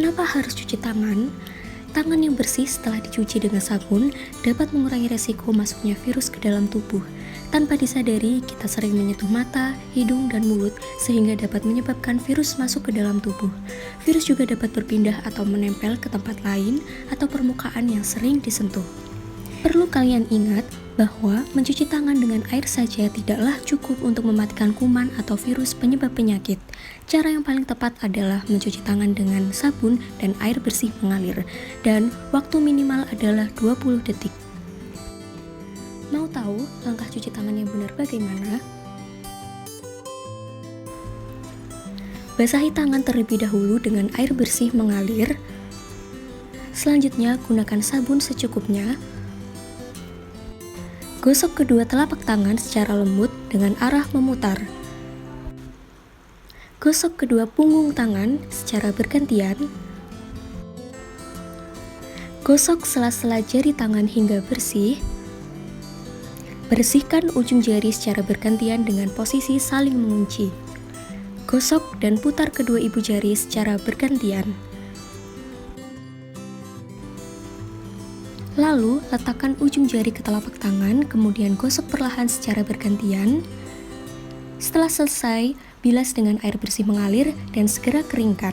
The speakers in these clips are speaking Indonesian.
Kenapa harus cuci tangan? Tangan yang bersih setelah dicuci dengan sabun dapat mengurangi resiko masuknya virus ke dalam tubuh. Tanpa disadari, kita sering menyentuh mata, hidung, dan mulut sehingga dapat menyebabkan virus masuk ke dalam tubuh. Virus juga dapat berpindah atau menempel ke tempat lain atau permukaan yang sering disentuh. Perlu kalian ingat bahwa mencuci tangan dengan air saja tidaklah cukup untuk mematikan kuman atau virus penyebab penyakit. Cara yang paling tepat adalah mencuci tangan dengan sabun dan air bersih mengalir, dan waktu minimal adalah 20 detik. Mau tahu langkah cuci tangan yang benar bagaimana? Basahi tangan terlebih dahulu dengan air bersih mengalir. Selanjutnya, gunakan sabun secukupnya. Gosok kedua telapak tangan secara lembut dengan arah memutar. Gosok kedua punggung tangan secara bergantian. Gosok sela-sela jari tangan hingga bersih. Bersihkan ujung jari secara bergantian dengan posisi saling mengunci. Gosok dan putar kedua ibu jari secara bergantian. Lalu, letakkan ujung jari ke telapak tangan, kemudian gosok perlahan secara bergantian. Setelah selesai, bilas dengan air bersih mengalir dan segera keringkan.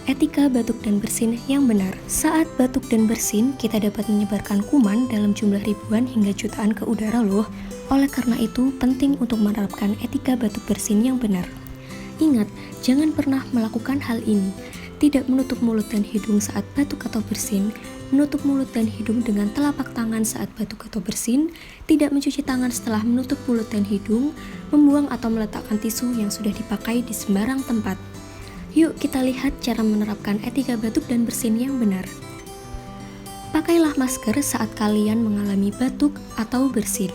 Etika batuk dan bersin yang benar. Saat batuk dan bersin, kita dapat menyebarkan kuman dalam jumlah ribuan hingga jutaan ke udara loh. Oleh karena itu, penting untuk menerapkan etika batuk bersin yang benar. Ingat, jangan pernah melakukan hal ini. Tidak menutup mulut dan hidung saat batuk atau bersin, menutup mulut dan hidung dengan telapak tangan saat batuk atau bersin, tidak mencuci tangan setelah menutup mulut dan hidung, membuang atau meletakkan tisu yang sudah dipakai di sembarang tempat. Yuk kita lihat cara menerapkan etika batuk dan bersin yang benar. Pakailah masker saat kalian mengalami batuk atau bersin.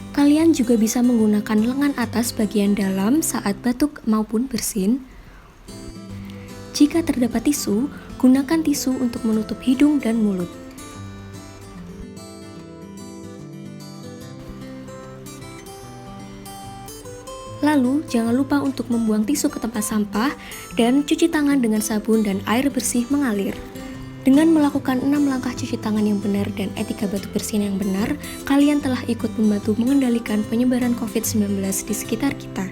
Kalian juga bisa menggunakan lengan atas bagian dalam saat batuk maupun bersin. Jika terdapat tisu, gunakan tisu untuk menutup hidung dan mulut. Lalu, jangan lupa untuk membuang tisu ke tempat sampah dan cuci tangan dengan sabun dan air bersih mengalir. Dengan melakukan 6 langkah cuci tangan yang benar dan etika batuk bersin yang benar, kalian telah ikut membantu mengendalikan penyebaran COVID-19 di sekitar kita.